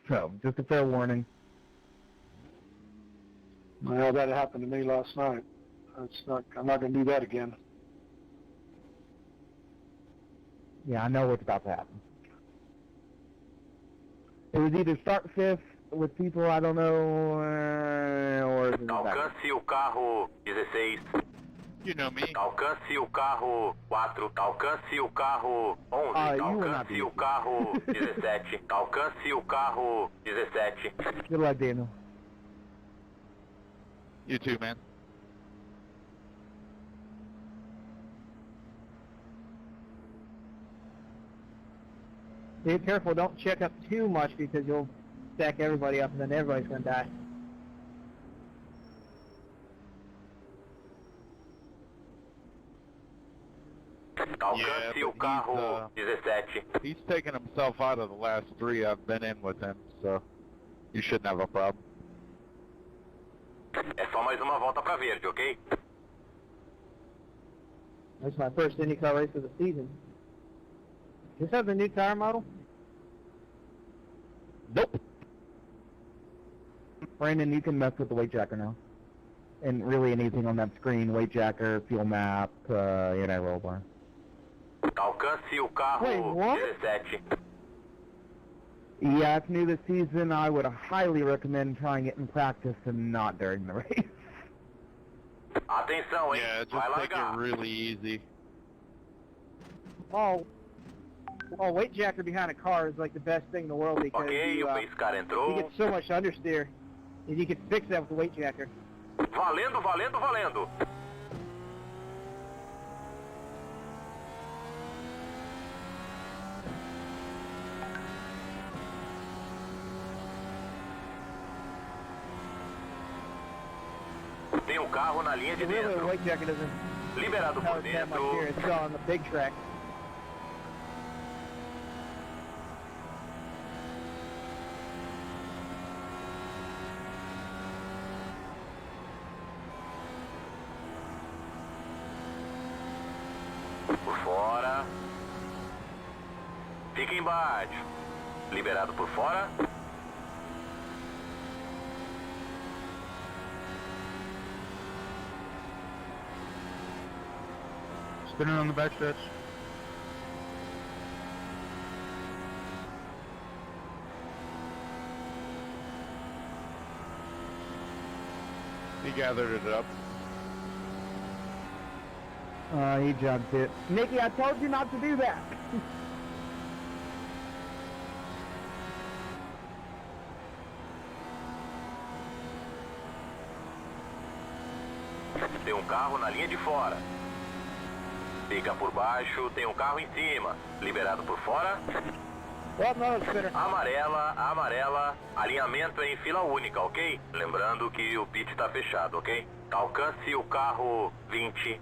So, just a fair warning. Well, that happened to me last night. I'm not going to do that again. Yeah, I know what's about to happen. It was either start fifth with people I don't know, or... Alcance o carro 16. You know me. Alcance o carro 4. Alcance o carro 11. Alcance o carro 17. Alcance o carro 17. Good luck, Daniel. You too, man. Be careful, don't check up too much because you'll stack everybody up and then everybody's going to die. Alcance o carro 17. He's taken himself out of the last 3 I've been in with him, so you shouldn't have a problem. É só mais uma volta pra verde, ok? That's my first IndyCar race of the season. Does this have the new tire model? Nope. Brandon, you can mess with the weight jacker now. And really anything on that screen, weight jacker, fuel map, roll bar. Alcance o carro 17. Yeah, it's new this season. I would highly recommend trying it in practice and not during the race. Atenção, hein? Yeah, just Vai take it largar. really easy. Oh, weight jacker behind a car is like the best thing in the world because Ok, o pace car you entrou. get so much understeer. And you can fix that with the weight jacker. Valendo, valendo, valendo. Tem um carro na linha de Really, the dentro. weight jacker doesn't Liberado por help that much here. dentro. It's on the big track. Por fora. Fica embaixo. Liberado por fora. Spinning on the backstretch. He gathered it up. He jumped it. Nikki, I told you not to do that. Tem um carro na linha de fora. Fica por baixo, tem um carro em cima. Liberado por fora. Well, no, spinner. Amarela, amarela. Alinhamento em fila única, ok? Lembrando que o pit está fechado, ok? Alcance o carro 20.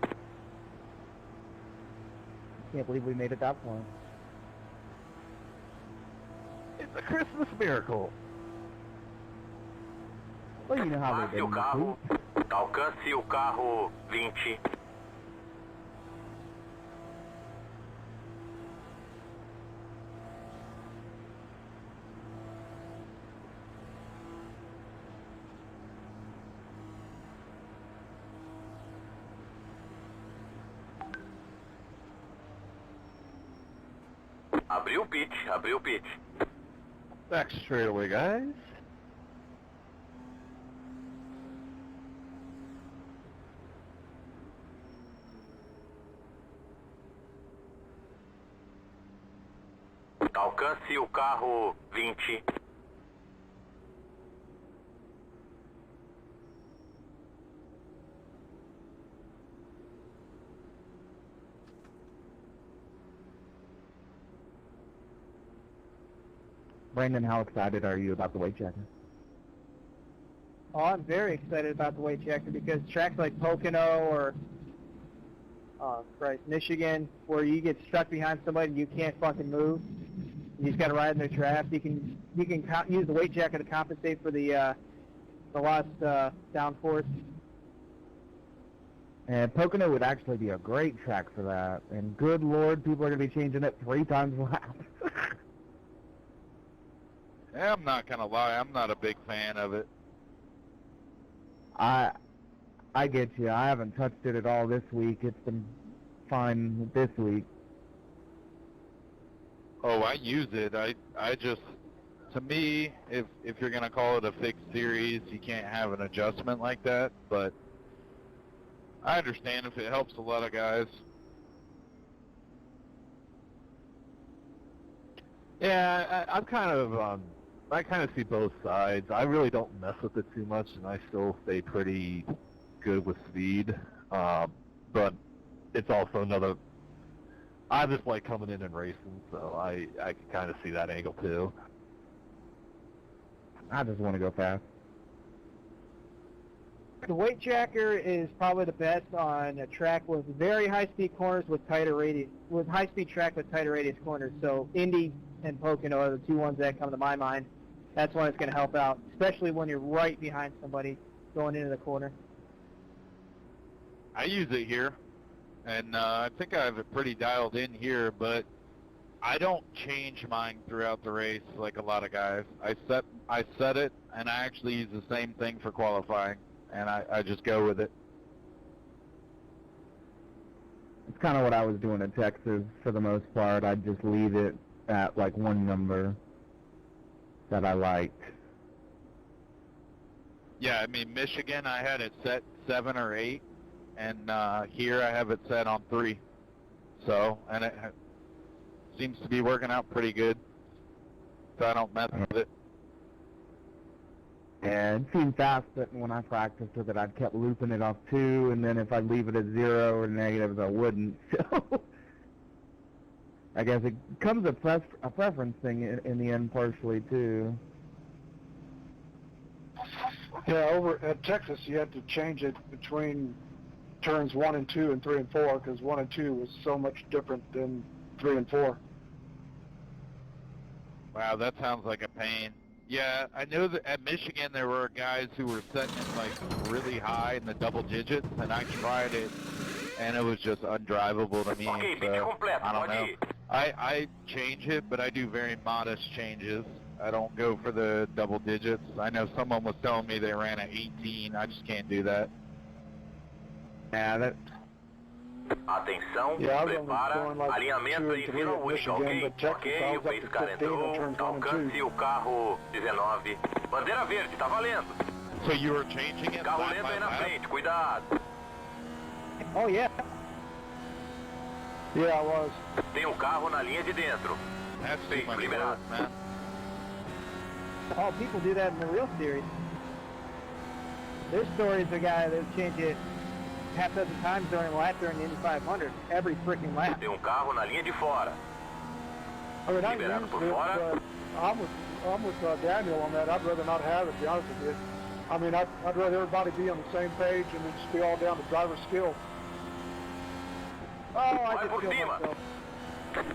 Can't believe we made it that far. It's a Christmas miracle. Well, you know how Passe they o carro. Alcance o carro 20. Abriu o pit, abriu o pit. Back straight away, guys. Alcance o carro 20. Brandon, how excited are you about the weight checker? Oh, I'm very excited about the weight checker because tracks like Pocono or Michigan, where you get stuck behind somebody and you can't fucking move, you just got to ride in their trap. You can use the weight jacker to compensate for the lost downforce. And Pocono would actually be a great track for that. And good lord, people are going to be changing it 3 times a lap. I'm not gonna lie, I'm not a big fan of it. I get you. I haven't touched it at all this week. It's been fine this week. Oh, I use it. I just, to me, if you're gonna call it a fixed series, you can't have an adjustment like that. But I understand if it helps a lot of guys. Yeah, I'm kind of, I kind of see both sides. I really don't mess with it too much, and I still stay pretty good with speed. But it's also another, I just like coming in and racing, so I can kind of see that angle too. I just want to go fast. The weight jacker is probably the best on a track with very high-speed corners with tighter radius, with high-speed track with tighter radius corners. So Indy and Pocono are the two ones that come to my mind. That's one that's going to help out, especially when you're right behind somebody going into the corner. I use it here, and I think I have it pretty dialed in here, but I don't change mine throughout the race like a lot of guys. I set it, and I actually use the same thing for qualifying, and I just go with it. It's kind of what I was doing at Texas for the most part. I'd just leave it at like one number that I liked. Yeah, I mean, Michigan, I had it set 7 or 8, and here I have it set on 3. So, and it seems to be working out pretty good, so I don't mess with it. And it seemed fast that when I practiced with it, I'd kept looping it off 2, and then if I'd leave it at 0 or negatives, I wouldn't. So I guess it becomes a preference thing in the end partially, too. Yeah, over at Texas, you had to change it between turns 1 and 2 and 3 and 4 because 1 and 2 was so much different than 3 and 4. Wow, that sounds like a pain. Yeah, I know that at Michigan there were guys who were setting it like really high in the double digits, and I tried it, and it was just undrivable to me. Okay, So, completo, I don't know. pode ir. I change it, but I do very modest changes. I don't go for the double digits. I know someone was telling me they ran at 18. I just can't do that. Yeah, that... Atenção, Yeah, I was only prepara, going like 2 alinhamento and e 3 fila at única, Michigan, ok? but Texas, Ok, I o was up pace to car 15 on entrou, turns 1 and 2. alcance o carro 19. Bandeira verde, tá valendo. So you were changing it Carro lap lento by aí na lap? frente, cuidado. Oh, yeah. Yeah, I was. Tem um carro na linha de dentro. That's too Sim, much liberado. work, man. Oh, people do that in the real series. There's stories of a guy that changed it half a dozen times during a lap during the Indy 500, every freaking lap. Tem um carro na linha de fora. I mean, I Liberado used por it, fora. but I'm with Daniel on that. I'd rather not have it, to be honest with you. I mean, I'd rather everybody be on the same page and it just be all down to driver's skill. Oh, I Vai just por killed cima. myself.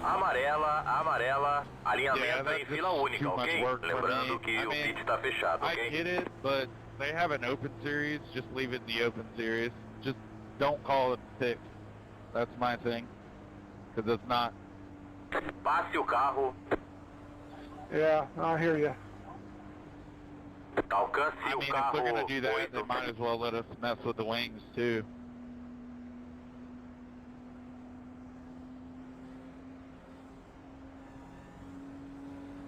Amarela, Yeah, alinhamento that's em fila just única, too much ok? work for Lembrando me. que I o mean, pit tá fechado, I ok? get it, but they have an open series. Just leave it in the open series. Just don't call it fixed. That's my thing. Because it's not. Passe o carro, Yeah, I hear you. alcance I o mean, if carro they're going to do that, 8. they might as well let us mess with the wings, too.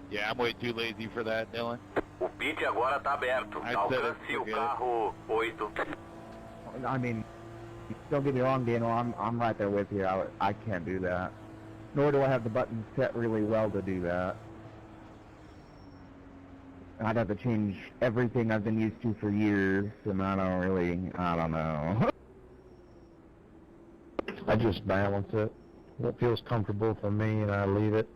Yeah, I'm way too lazy for that, Dylan. O pit agora tá aberto. I said it, Alcance o forget it. carro 8. I mean, don't get me wrong, Daniel, I'm right there with you. I can't do that. Nor do I have the buttons set really well to do that. I'd have to change everything I've been used to for years, and I don't know. I just balance it. What feels comfortable for me, and I leave it.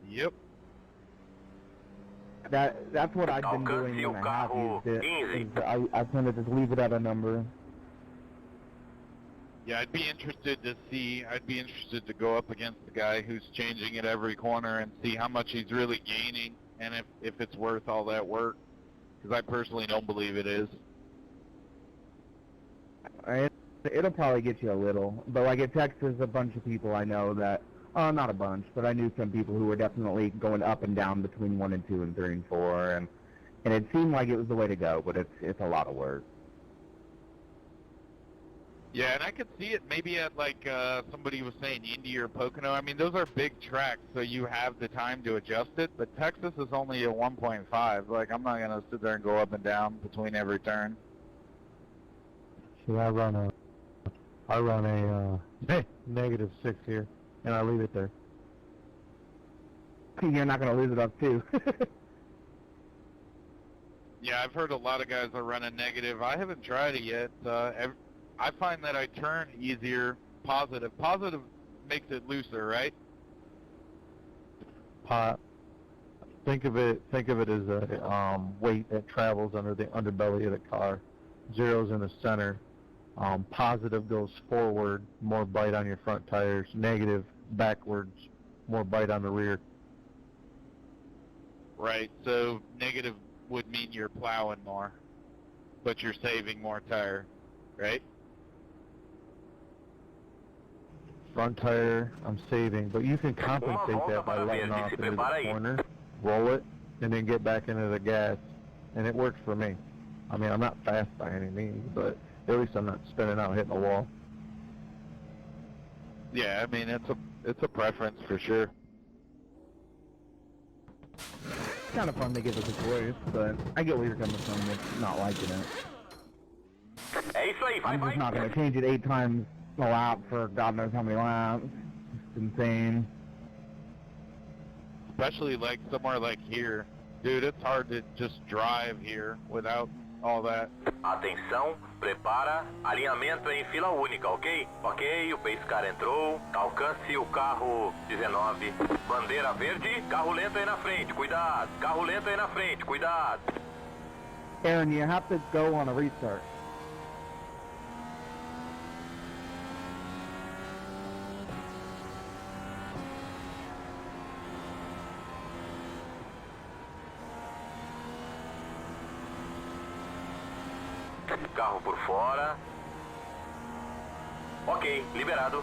Yep. That's what I've been doing Alcance o when I have carro used it. 15. Is I tend to just leave it at a number. Yeah, I'd be interested to go up against the guy who's changing it every corner and see how much he's really gaining and if it's worth all that work. Because I personally don't believe it is. It'll probably get you a little, but like at Texas, a bunch of people I know that Not a bunch, but I knew some people who were definitely going up and down between 1 and 2 and 3 and 4, and it seemed like it was the way to go, but it's a lot of work. Yeah, and I could see it maybe at, like, somebody was saying Indy or Pocono. I mean, those are big tracks, so you have the time to adjust it, but Texas is only a 1.5. Like, I'm not going to sit there and go up and down between every turn. See, I run a -6 here, and I leave it there. You're not going to lose it up, too. Yeah, I've heard a lot of guys are running negative. I haven't tried it yet. I find that I turn easier positive. Positive makes it looser, right? Think of it as a weight that travels under the underbelly of the car. Zero's in the center. Positive goes forward, more bite on your front tires. Negative backwards, more bite on the rear. Right. So negative would mean you're plowing more, but you're saving more tire, right? Front tire, I'm saving, but you can compensate that by letting off into the corner, roll it, and then get back into the gas, and it works for me. I mean, I'm not fast by any means, but at least I'm not spinning out hitting the wall. Yeah, I mean, it's a preference for sure. It's kind of fun to give us a choice, but I get where you're coming from with not liking it. I'm just not going to change it 8 times a lap for God knows how many laps. It's insane. Especially like somewhere like here. Dude, it's hard to just drive here without all that. Atenção, prepara, alinhamento em fila única, ok? Ok, o pace car entrou, alcance o carro 19. Bandeira verde, carro lento aí na frente, cuidado. Carro lento aí na frente, cuidado. Aaron, you have to go on a restart. Carro por fora. Ok, liberado.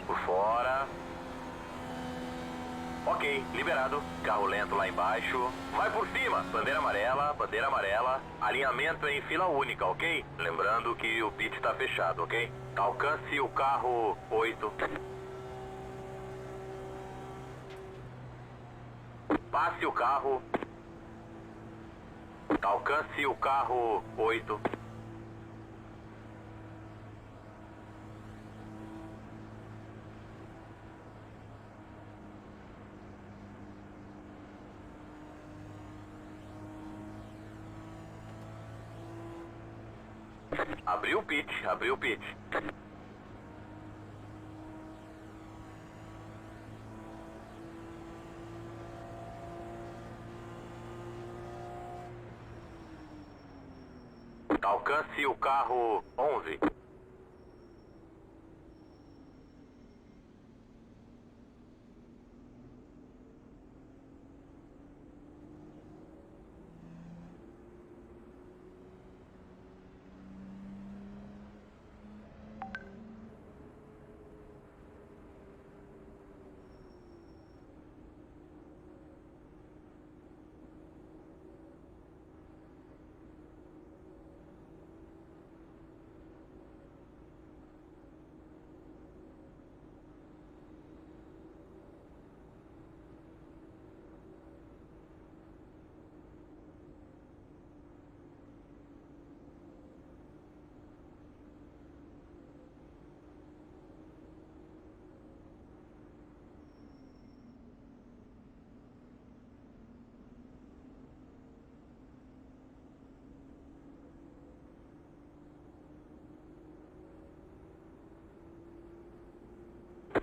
Por fora. Ok, liberado. Carro lento lá embaixo. Vai por cima. Bandeira amarela, bandeira amarela. Alinhamento em fila única, ok? Lembrando que o pit está fechado, ok? Alcance o carro 8. Passe o carro. Alcance o carro 8. Abriu o pit, abriu o pit. Alcance o carro 11.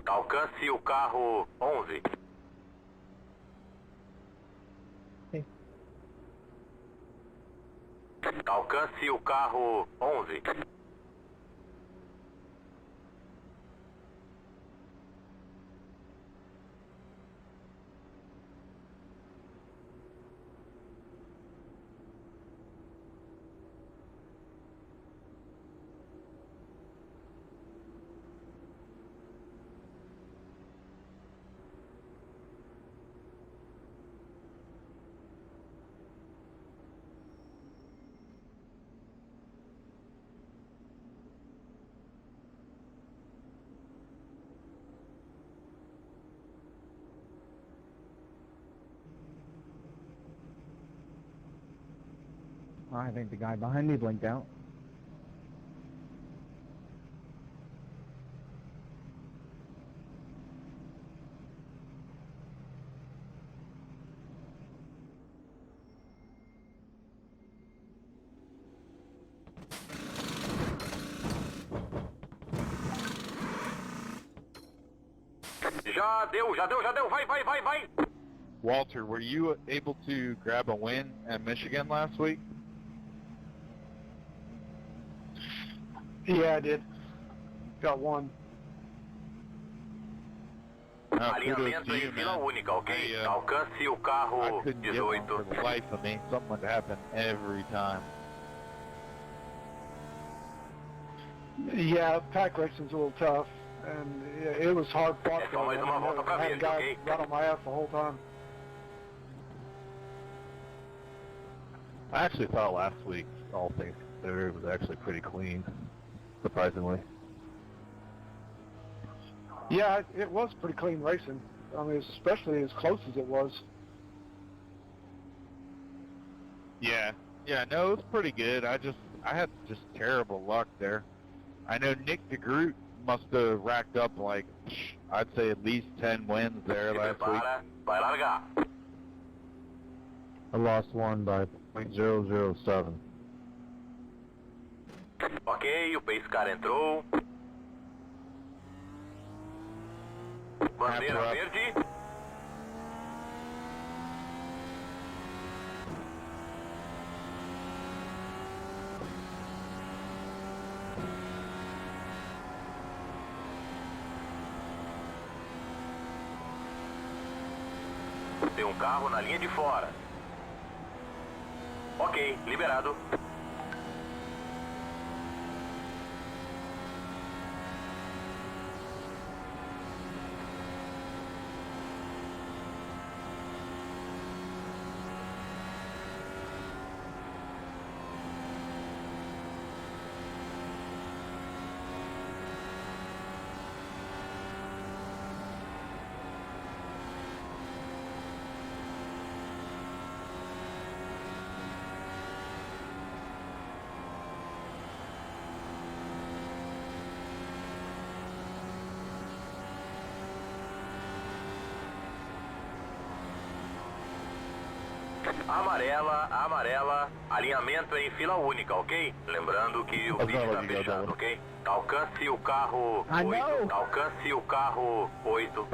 Alcance o carro 11. Sim. Alcance o carro 11. I think the guy behind me blinked out. Já deu, vai! Walter, were you able to grab a win at Michigan last week? Yeah, I did. Got one. Kudos Alinhamento to you, em fila man. única, ok? I, Alcance o carro I couldn't get one 18. for the life of me. Something would happen every time. Yeah, pack racing's a little tough, and it was hard fought. É só mais uma volta pra I had a verde, guy ok? right on my ass the whole time. I actually thought last week, all things considered, was actually pretty clean, surprisingly. Yeah, it was pretty clean racing. I mean, especially as close as it was. Yeah, no, it was pretty good. I had just terrible luck there. I know Nick DeGroot must have racked up like, I'd say at least 10 wins there Se last week. prepara, vai largar. I lost one by .007. Ok, o pace car entrou. Bandeira Up. verde. Tem um carro na linha de fora. Ok, liberado. Amarela, alinhamento em fila única, ok? Lembrando que o pit está fechado, ok? Alcance o carro 8. Alcance o carro 8.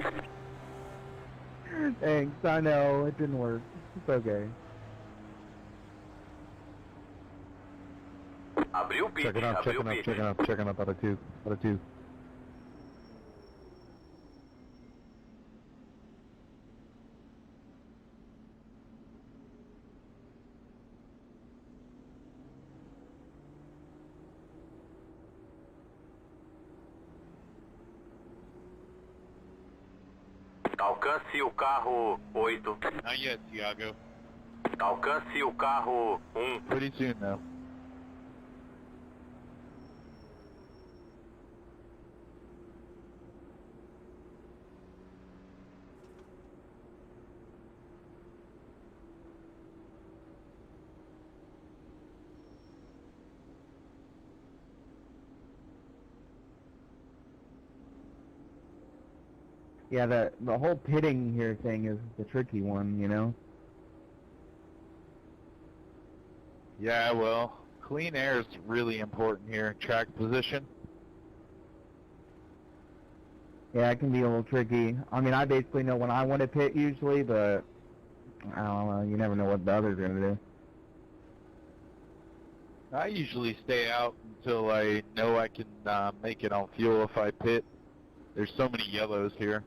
Thanks, I know, it didn't work. It's okay. Abriu o pit, Checking up, checking up out of two. Alcance o carro 8. Not yet, Thiago. Alcance o carro 1. Pretty soon, though. Yeah, the whole pitting here thing is the tricky one, you know? Yeah, well, clean air is really important here. Track position. Yeah, it can be a little tricky. I mean, I basically know when I want to pit usually, but I don't know. You never know what the others are going to do. I usually stay out until I know I can make it on fuel if I pit. There's so many yellows here.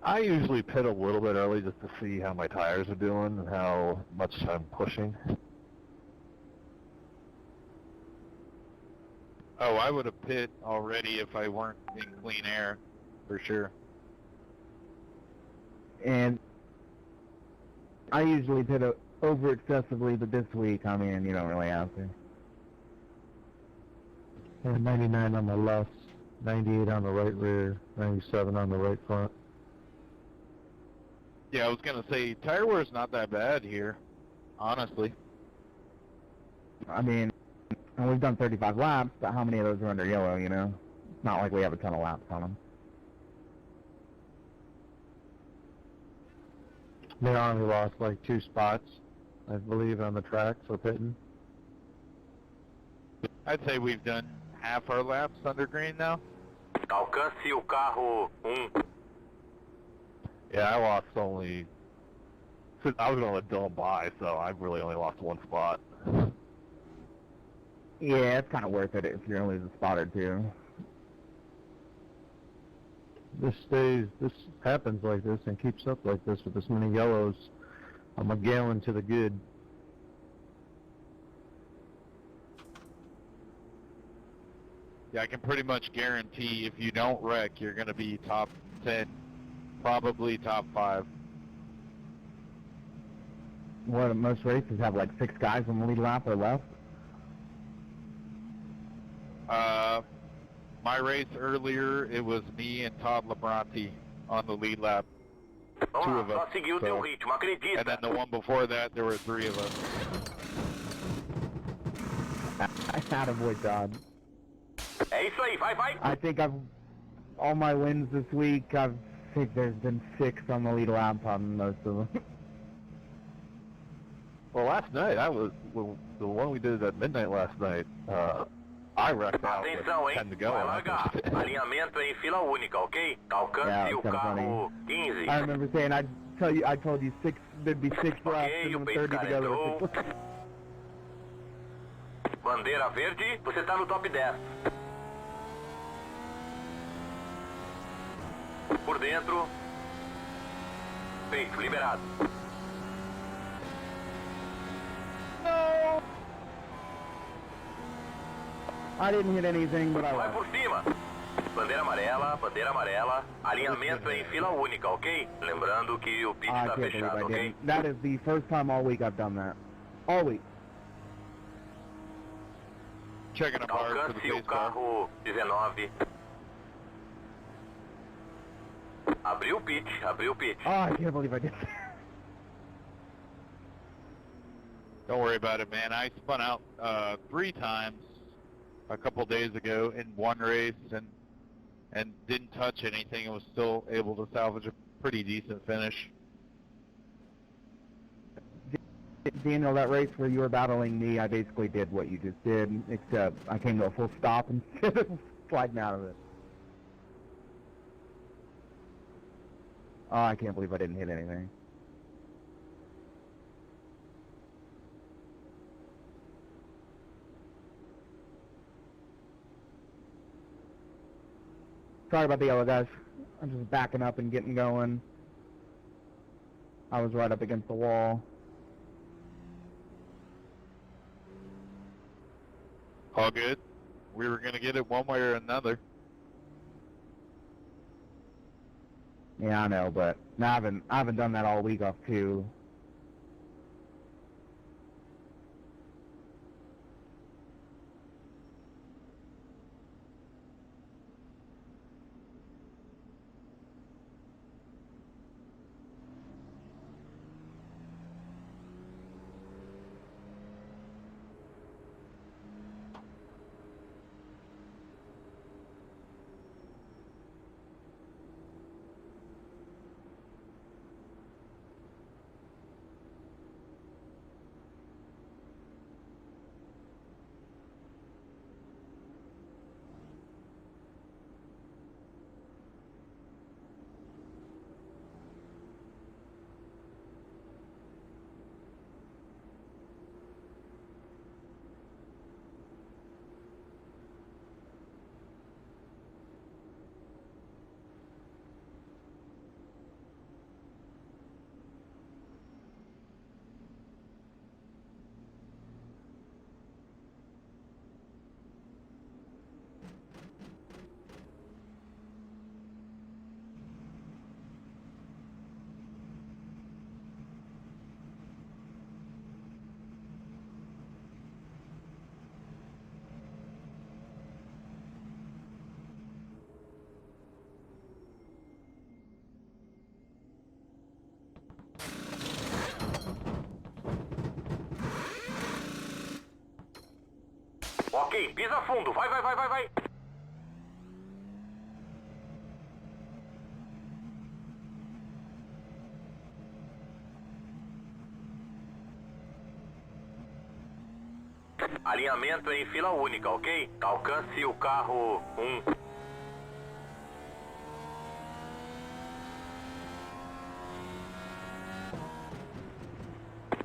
I usually pit a little bit early just to see how my tires are doing and how much I'm pushing. Oh, I would have pit already if I weren't in clean air, for sure. And I usually pit over excessively, but this week, I mean, you don't really have to. And 99 on the left, 98 on the right rear, 97 on the right front. Yeah, I was going to say, tire wear's not that bad here, honestly. I mean, and we've done 35 laps, but how many of those are under yellow, you know? It's not like we have a ton of laps on them. They only lost like 2 spots, I believe, on the track for pitting. I'd say we've done half our laps under green now. Alcance o carro 1. Yeah, I lost only... I was going to let Dylan by, so I really only lost 1 spot. Yeah, it's kind of worth it if you're going to lose a spot or two. This happens like this and keeps up like this with this many yellows. I'm a gallon to the good. Yeah, I can pretty much guarantee if you don't wreck, you're going to be top 10, probably top 5. What, most races have like 6 guys on the lead lap or left? My race earlier, it was me and Todd Labronte on the lead lap. Vamos Two lá, of us. só seguir o teu ritmo, And acredita. then the one before that, there were 3 of us. Attaboy, Todd. É isso aí, vai, vai. I think all my wins this week, I think there's been 6 on the lead lap on most of them. Well, last night, the one we did at midnight last night, I wrecked out with Atenção, 10 hein? to go. Vai and I largar. finished it. Alinhamento em fila única, ok? Alcance Yeah, o it's kinda carro 15. I remember saying I told you 6, there'd be 6 laps Ok, o and pace 30 car to go. There entrou. were 6 laps. Bandeira verde, você tá no top 10. Por dentro. Feito, liberado. I didn't hit anything, but I Vai was. por cima. Bandeira amarela, alinhamento em fila única, ok? Lembrando que o pit I está can't believe fechado, I ok? didn't. That is the first time all week I've done that. All week. Checking a bar for the Alcance o pace car. carro 19. Abriu o pit. Oh, I can't believe I did that. Don't worry about it, man. I spun out 3 times a couple days ago in one race and didn't touch anything and was still able to salvage a pretty decent finish. Daniel, that race where you were battling me, I basically did what you just did, except I came to a full stop instead of sliding out of it. Oh, I can't believe I didn't hit anything. Sorry about the yellow, guys. I'm just backing up and getting going. I was right up against the wall. All good. We were going to get it one way or another. Yeah, I know, but I haven't done that all week off too. Ok, pisa fundo. Vai, vai, vai, vai, vai. Alinhamento em fila única, ok? Alcance o carro 1.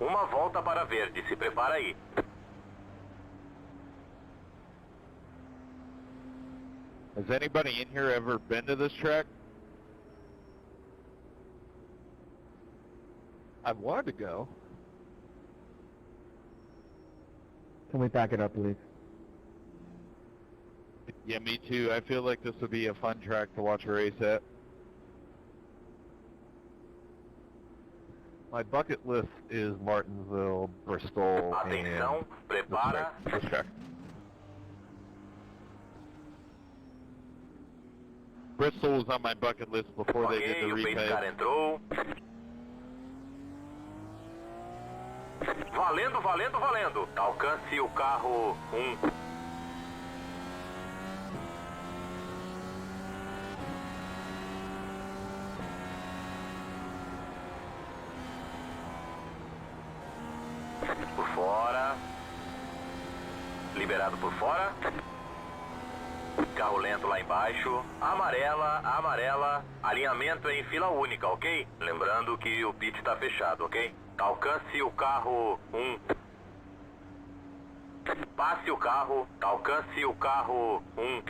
Uma volta para verde, se prepara aí. Has anybody in here ever been to this track? I've wanted to go. Can we back it up, please? Yeah, me too. I feel like this would be a fun track to watch a race at. My bucket list is Martinsville, Bristol, Atenção, and prepara. this track. Bristol was on my bucket list before they did Ok, the o pace car repave. entrou. Valendo, valendo, valendo. Alcance o carro 1. Por fora. Liberado por fora. Carro lento lá embaixo. Amarela, amarela. Alinhamento em fila única, ok? Lembrando que o pit está fechado, ok? Alcance o carro 1. Passe o carro. Alcance o carro 1.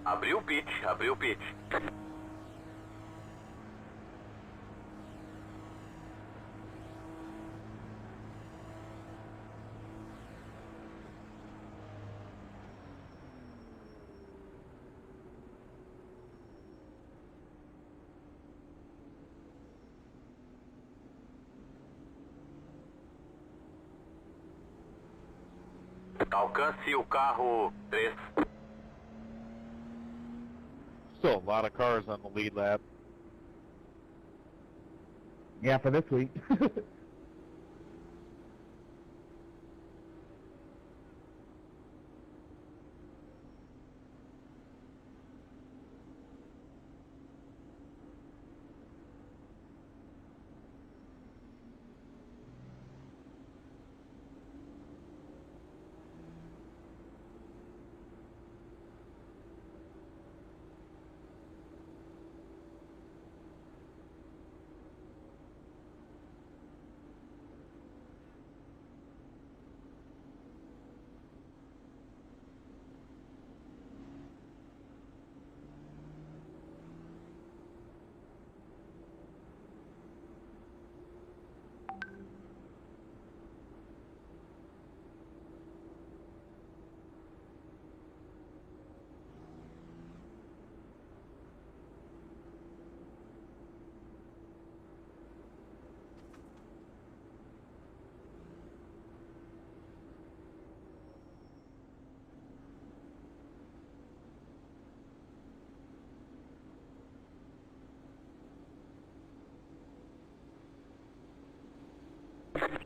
Abriu o pit, abriu o pit. Alcance o carro 3. Still a lot of cars on the lead lap. Yeah, for this week.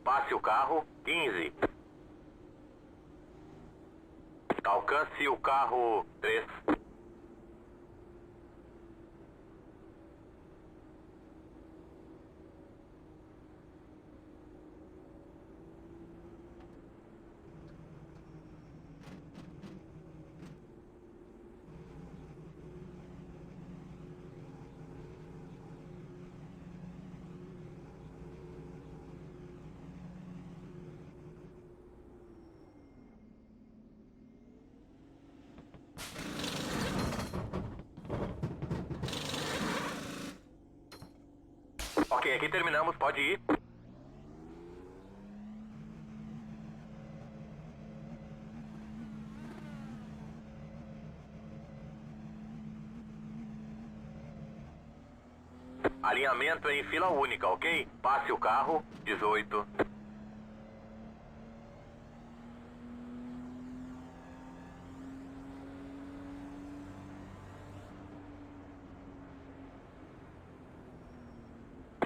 Passe o carro 15. Alcance o carro 3. Ok, aqui terminamos, pode ir. alinhamento em fila única, ok? Passe o carro, 18.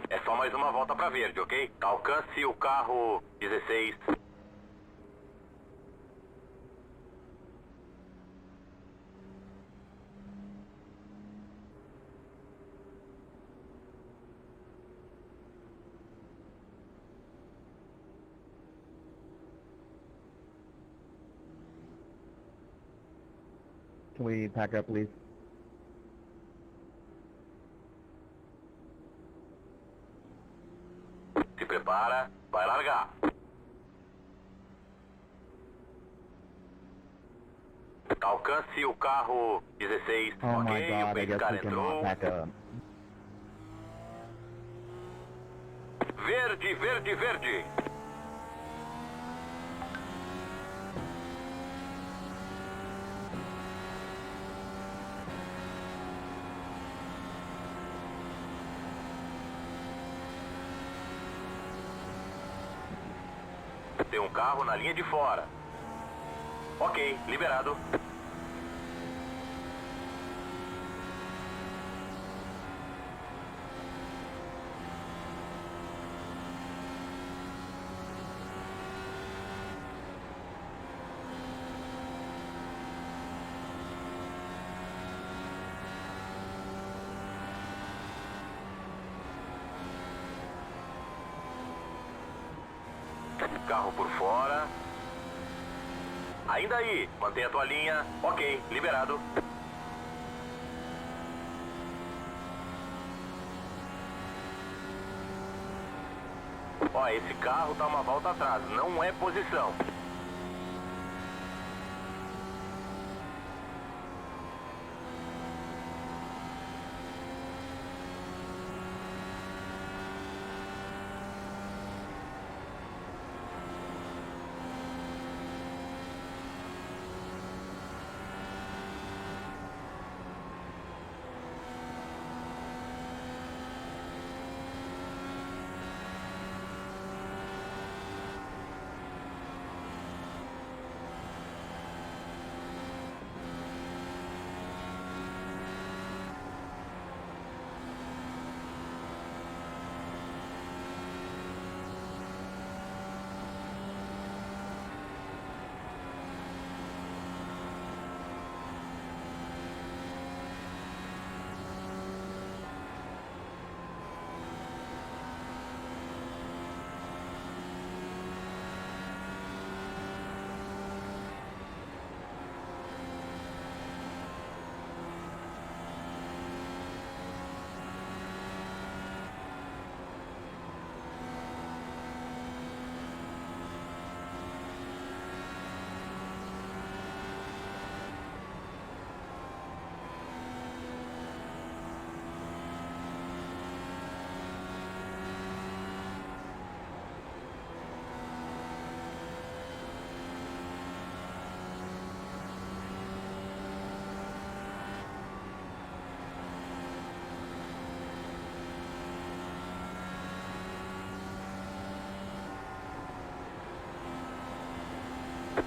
É só mais uma volta para verde, ok? Alcance o carro, 16. Can we pack up, please? Se prepara, vai largar. Alcance o carro, 16. Oh my Ok, o god, I pace guess car we cannot entrou. pack up. Verde, verde, verde. Tem um carro na linha de fora. Ok, liberado. Carro por fora. Ainda aí, mantenha a tua linha. Ok, liberado. Ó, esse carro tá uma volta atrás, não é posição.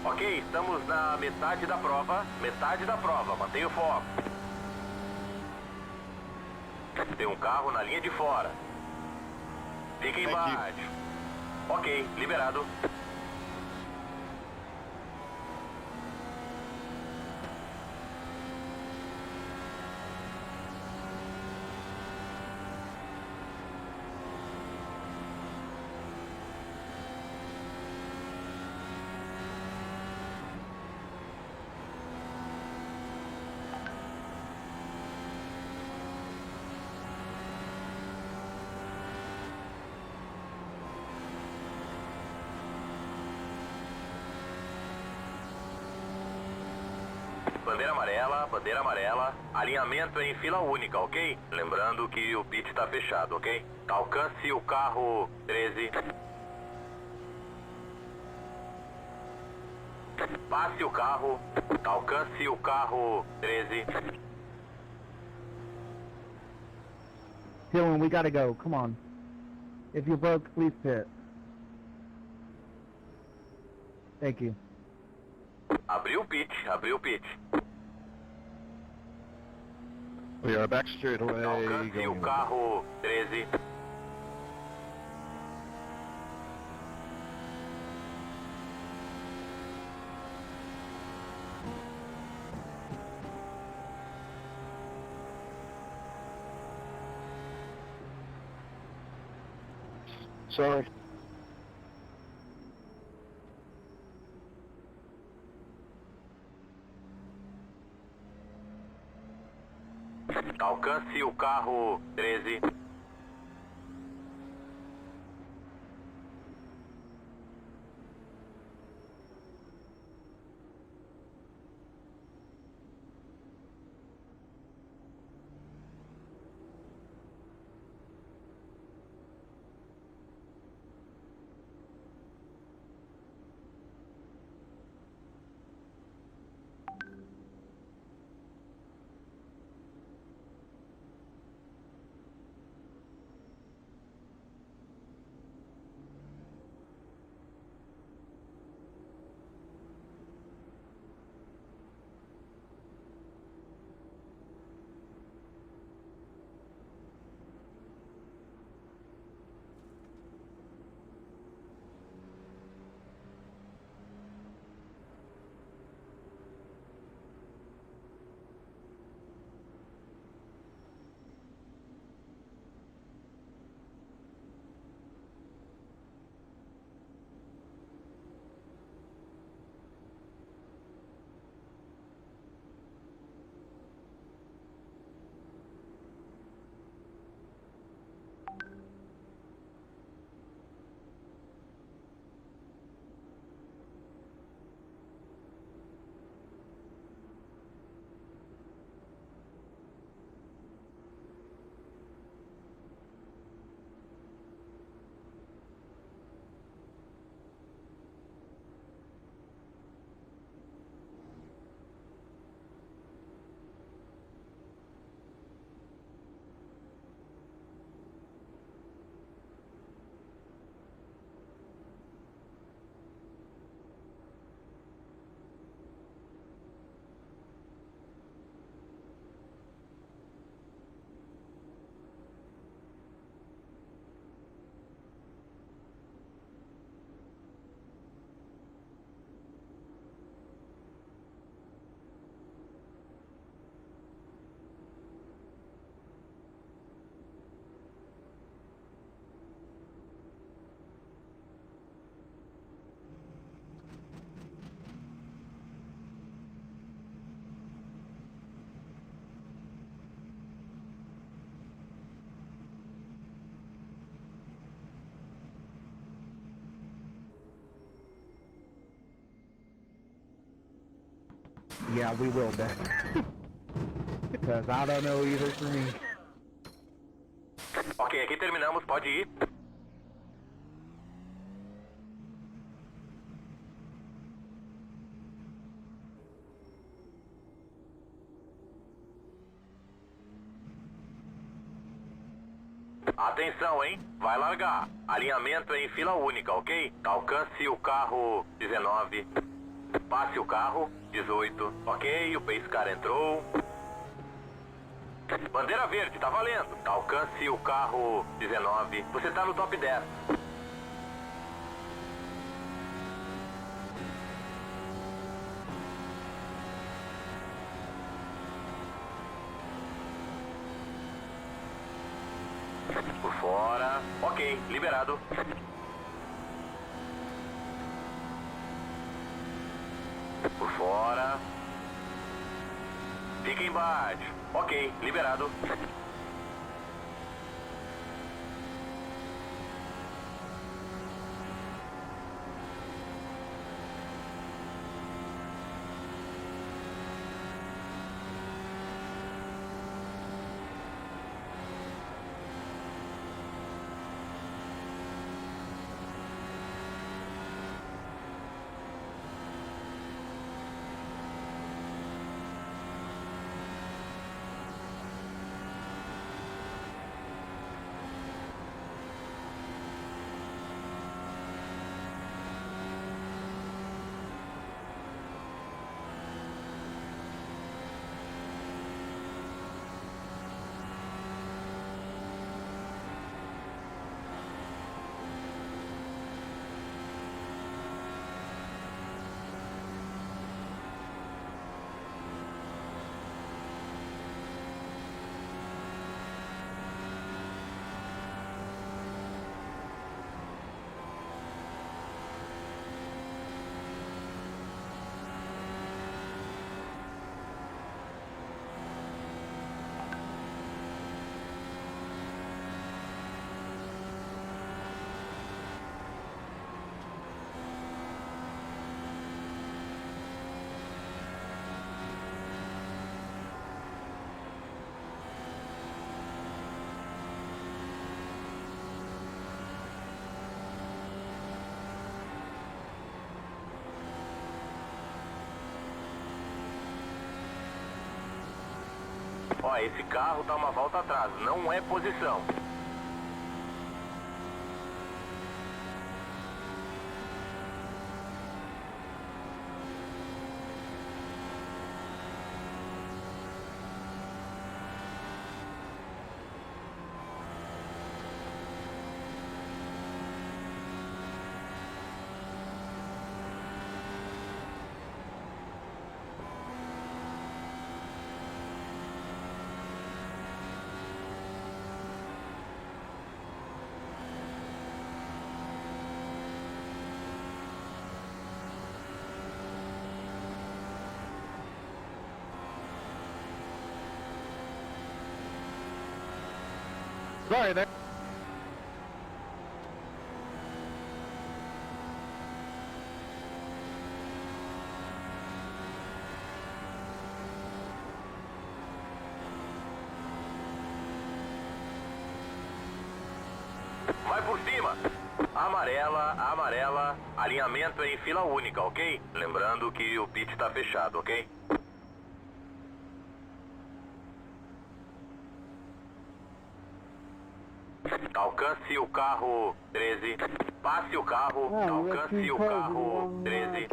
Ok, estamos na metade da prova. Metade da prova, mantenha o foco. Tem um carro na linha de fora. Fica embaixo. Ok, liberado. Bandeira amarela, alinhamento em fila única, ok? Lembrando que o pit está fechado, ok? Alcance o carro, 13. Passe o carro, alcance o carro, 13. Dylan, we gotta go. Come on. If you're broke, please pit. Thank you. Abriu o pit, abriu o pit. We are back straight away. Alcance o Going carro 13. Sorry. Alcance o carro 13. Yeah, we will, Ben. Because I don't know either for me. Ok, aqui terminamos, pode ir. Atenção, hein? Vai largar. Alinhamento em fila única, ok? Alcance o carro 19. Passe o carro 18. Ok, o pace car entrou. Bandeira verde, tá valendo. Alcance o carro 19. Você tá no top 10. Por fora. Ok, liberado. Por fora. Fica embaixo. Ok, liberado. Ó, esse carro tá uma volta atrás, não é posição. Sorry, there. Vai por cima. Amarela, amarela. Alinhamento em fila única, ok? Lembrando que o pit tá fechado, ok? Alcance o carro 13. Passe o carro. Alcance o carro 13.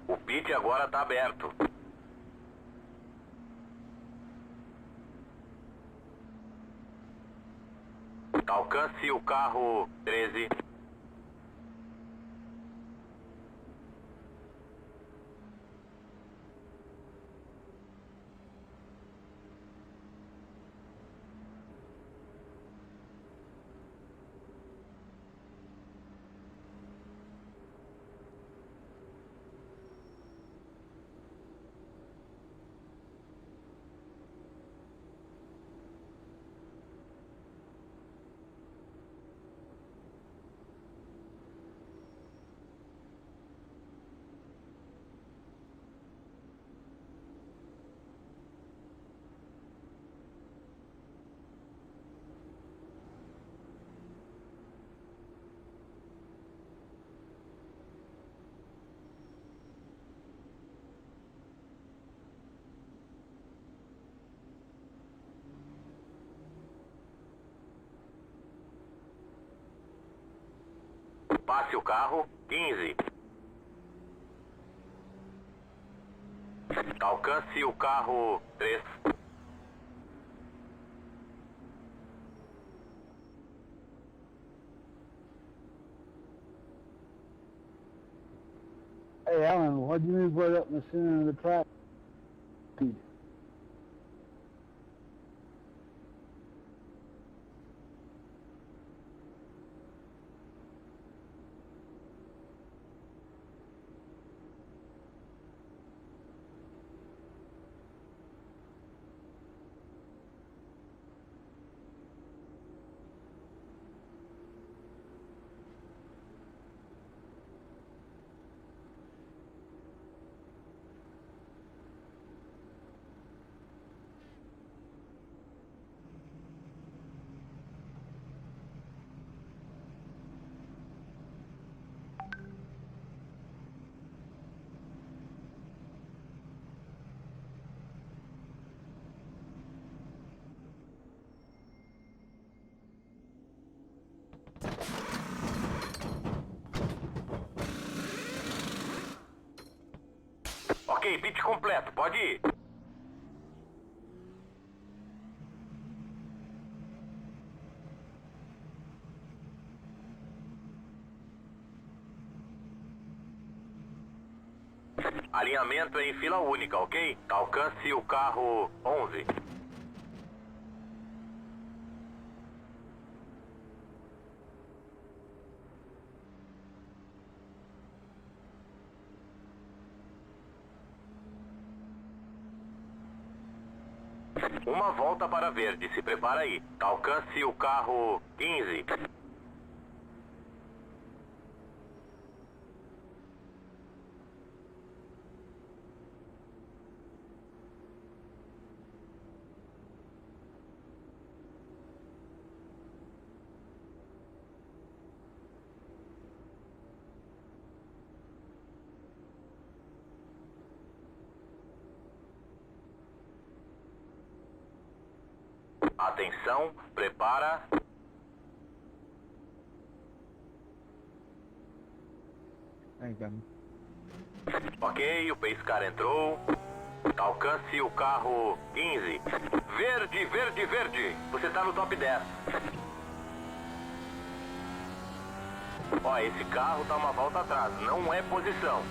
O pit agora tá aberto. Alcance o carro 13. Passe o carro 15. Alcance o carro 3. Hey, Alan, what do you mean right up in the center of the track? Ok, pit completo, pode ir. Alinhamento em fila única, ok? Alcance o carro 11. Uma volta para verde, se prepara aí. Alcance o carro 15. Atenção, prepara. Aí, cara. Ok, o pace car entrou. Alcance o carro 15. Verde, verde, verde. Você tá no top 10. Ó, esse carro tá uma volta atrás. Não é posição.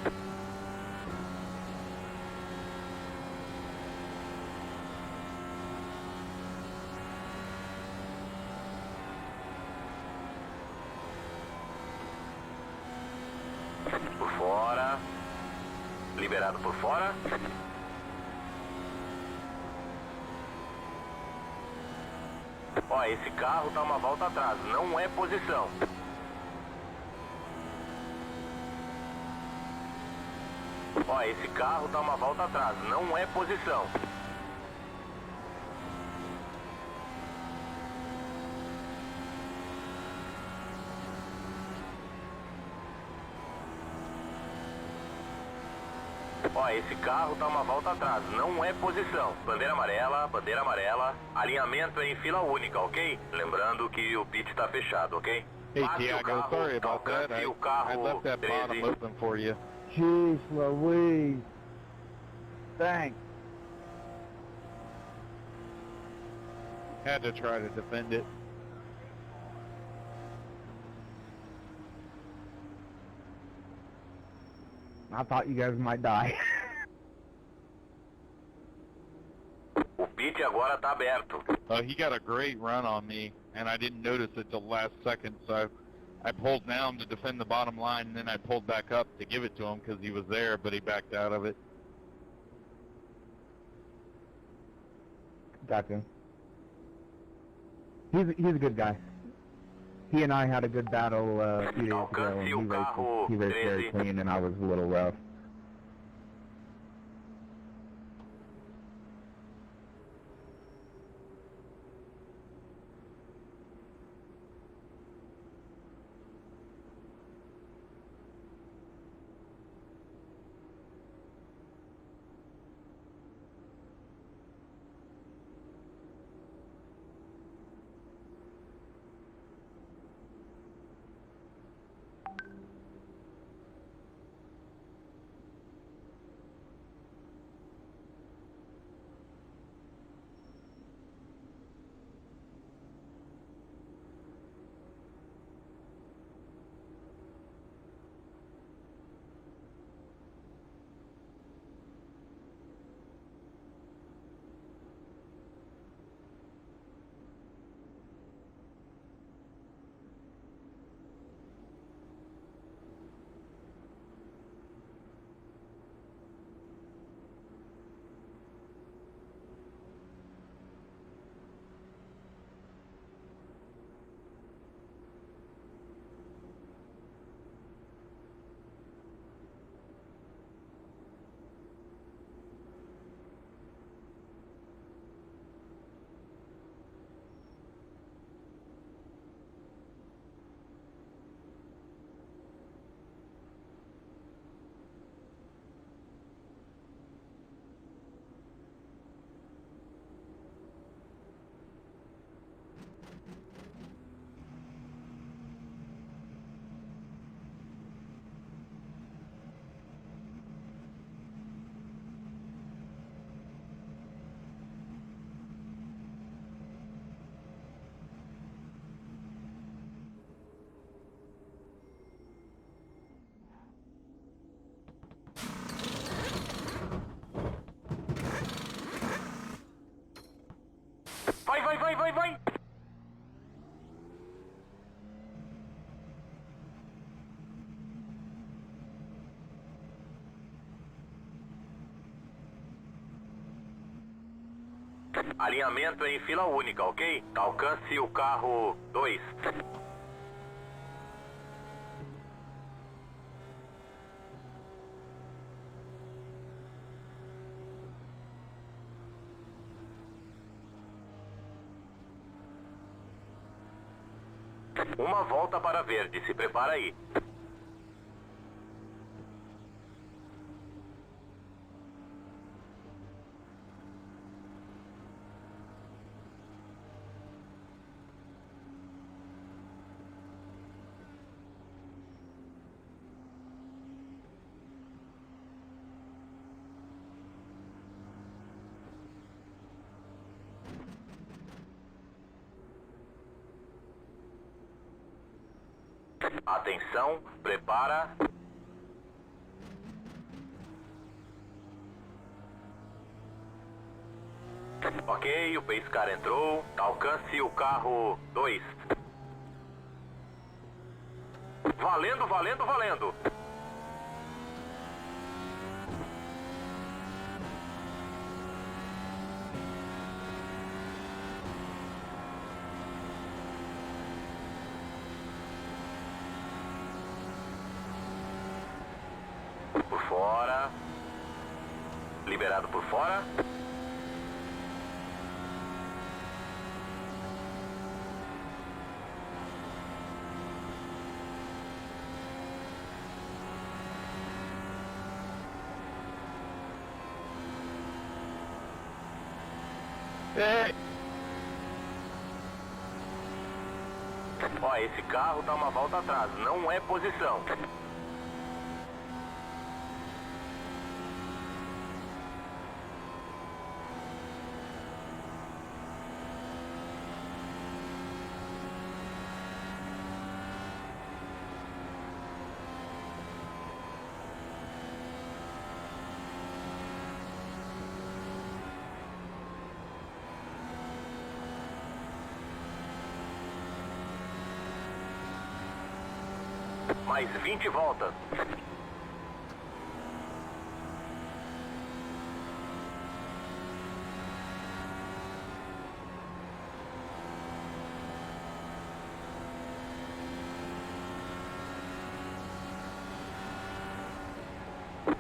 Por fora. Liberado por fora. Ó, esse carro tá uma volta atrás. Não é posição. Ó, esse carro tá uma volta atrás. Não é posição. Ó, esse carro tá uma volta atrás, não é posição. Bandeira amarela, alinhamento é em fila única, ok? Lembrando que o pit tá fechado, ok? Hey, Passe o Tiago, carro, sorry about that. alcance o I carro left that 13. bottom open for you. Jeez Louise. Thanks. Had to try to defend it. I thought you guys might die. O pit agora tá aberto. He got a great run on me, and I didn't notice it till last second, so I pulled down to defend the bottom line, and then I pulled back up to give it to him because he was there, but he backed out of it. Gotcha. He's a good guy. He and I had a good battle a few days ago, and he raced very clean, and I was a little rough. Vai! Alinhamento em fila única, ok? Alcance o carro 2. Uma volta para verde, se prepara aí. Atenção, prepara. Ok, o pace car entrou. Alcance o carro 2. Valendo, valendo, valendo. Por fora. Liberado por fora. Ó, esse carro dá uma volta atrás, não é posição. Mais 20 voltas.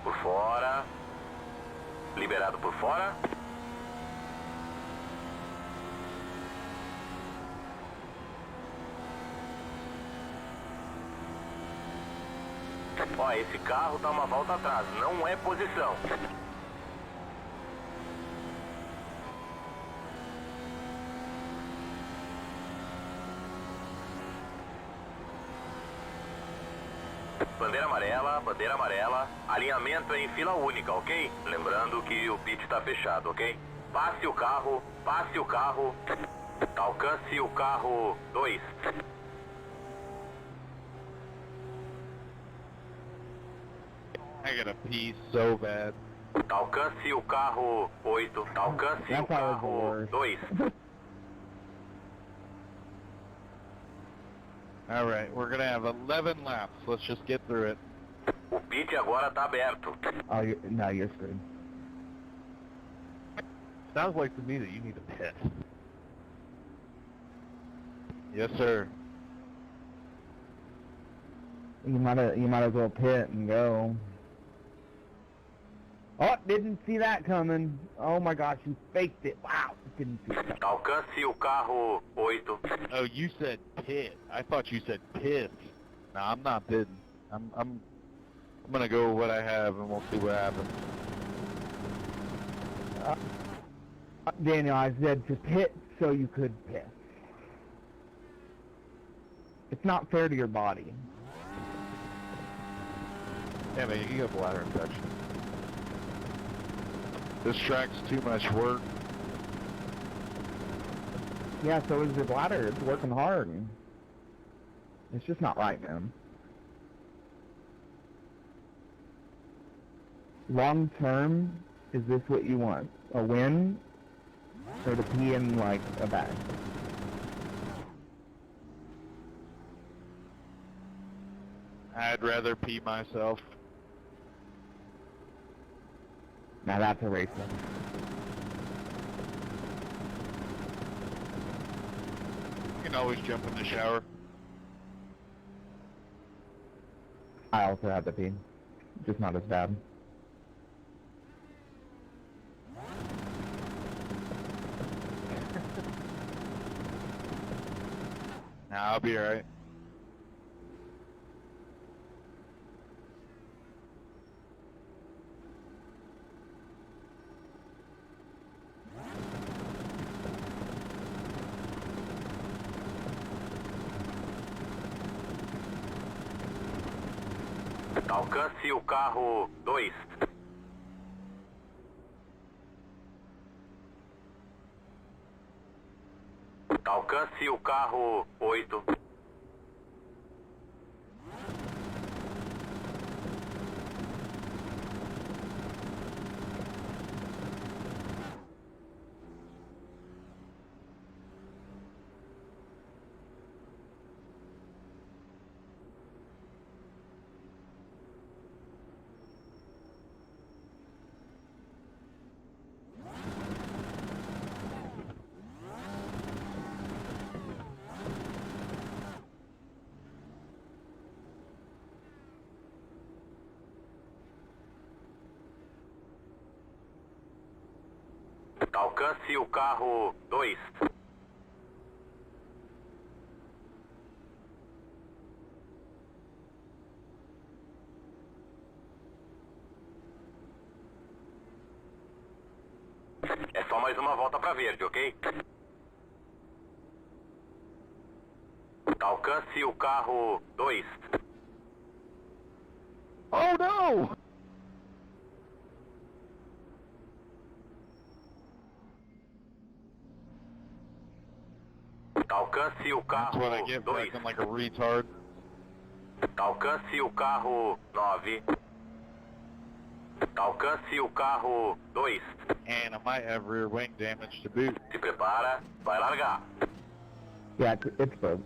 Por fora. Liberado por fora. Ó, esse carro dá uma volta atrás, não é posição. Bandeira amarela, alinhamento em fila única, ok? Lembrando que o pit está fechado, ok? Passe o carro, alcance o carro 2. I gotta pee so bad. Alcance o carro 8, alcance o carro 2. Alright, we're gonna have 11 laps. Let's just get through it. O pit agora tá aberto. Oh, no, you're screwed. Sounds like to me that you need a pit. Yes, sir. You might as well pit and go. Oh, didn't see that coming. Oh my gosh, you faked it. Wow, didn't see it coming. Alcance o carro 8. Oh, you said pit. I thought you said piss. No, I'm not bidding. I'm gonna go with what I have and we'll see what happens. Daniel, I said to pit so you could piss. It's not fair to your body. Yeah, man, you got bladder infection. This track's too much work. Yeah, so is your bladder. It's working hard. It's just not right, man. Long term, is this what you want? A win? Or to pee in, like, a bag? I'd rather pee myself. Now that's a race. You can always jump in the shower. I also have to pee. Just not as bad. Nah, I'll be alright. Alcance o carro 2. Alcance o carro 8. Alcance o carro 2. É só mais uma volta pra verde, ok? Alcance o carro 2. Oh no! Alcance o That's what I carro get for 2. acting like a retard. Alcance o carro 9. Alcance o carro 2. And I might have rear wing damage to boot. Se prepara, vai largar. Yeah, it's both.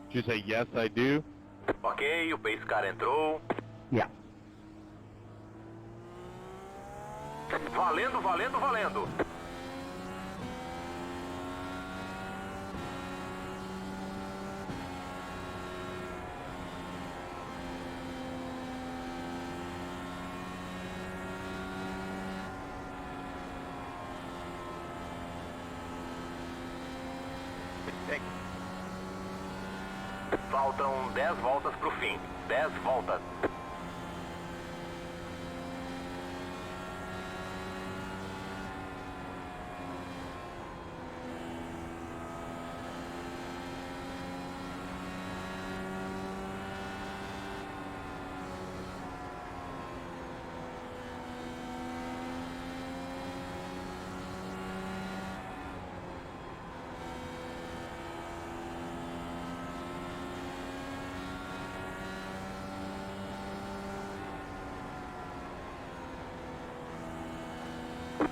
Did you say yes, I do? Ok, o pace car entrou. Yeah. Valendo, valendo, valendo. Faltam 10 voltas pro fim. 10 voltas.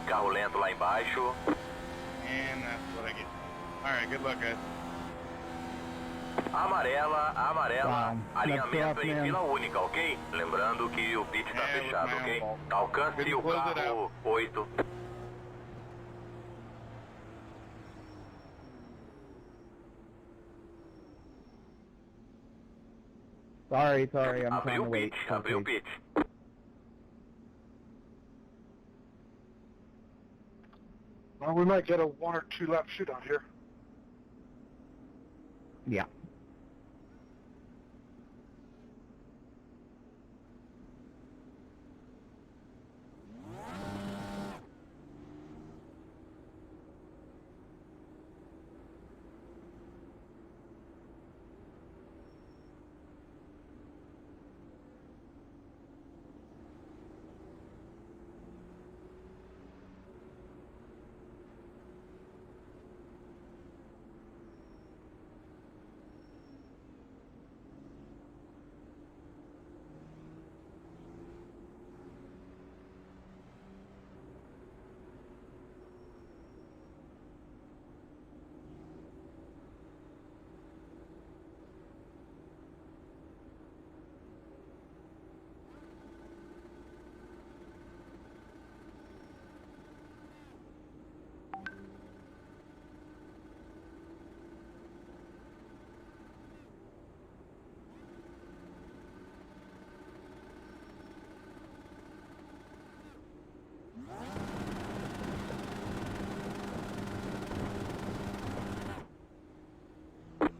Carro lento lá embaixo. And that's what I get. Alright, good luck, guys. Amarela, amarela. Wow. Alinhamento That's em tough, fila única, ok? Lembrando que o pit tá É, fechado, mas ok? não. Alcance Ele o close it carro 8. Sorry, I'm trying Abriu to o wait. pit, abriu o pit. Well, we might get a 1 or 2 lap shootout here. Yeah.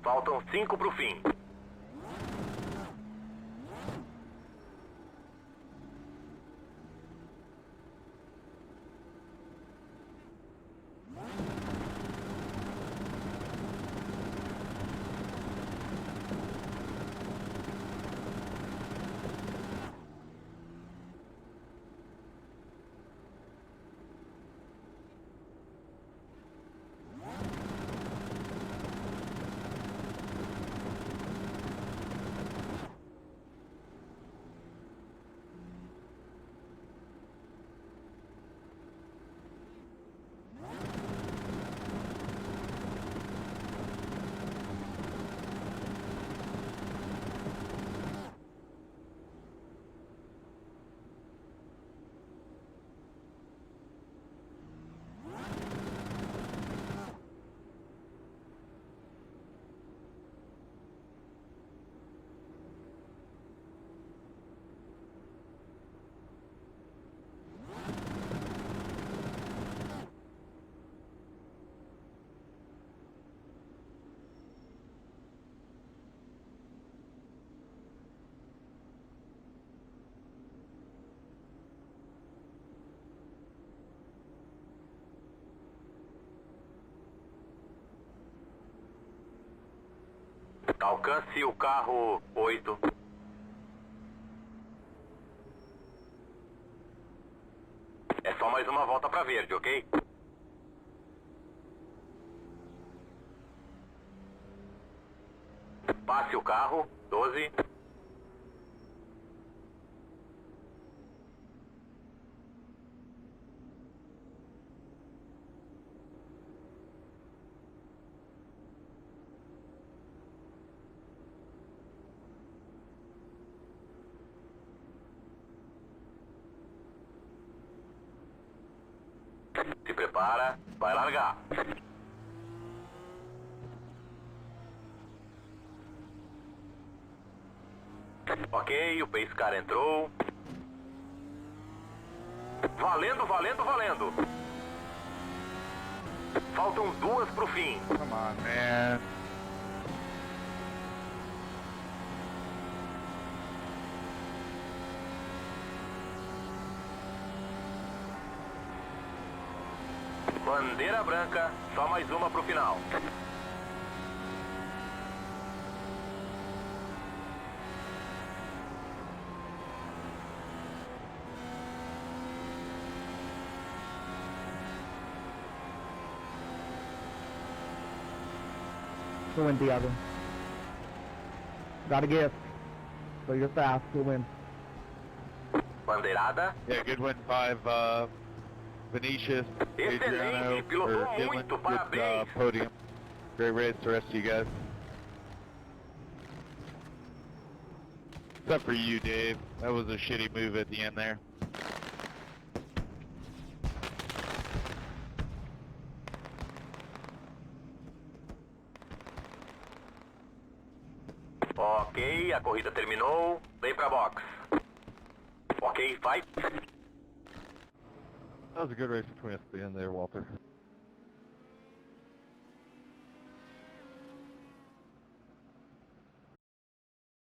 Faltam 5 pro fim. Alcance o carro 8. É só mais uma volta pra verde, ok? Passe o carro 12. Se prepara, vai largar. Ok, o pace car entrou. Valendo, valendo, valendo. Faltam 2 pro fim. Come on, man. Bandeira branca, só mais uma pro final. To win the other. Got a gift. So you're fast to win. Bandeirada. Yeah, good win 5, Vinicius, Adriano, Excelente, pilotou or Dylan, muito, good parabéns. podium. Great race, the rest of you guys. Except for you, Dave. That was a shitty move at the end there. Ok, a corrida terminou. Vem pra box. Ok, vai. That was a good race between us at the end there, Walter.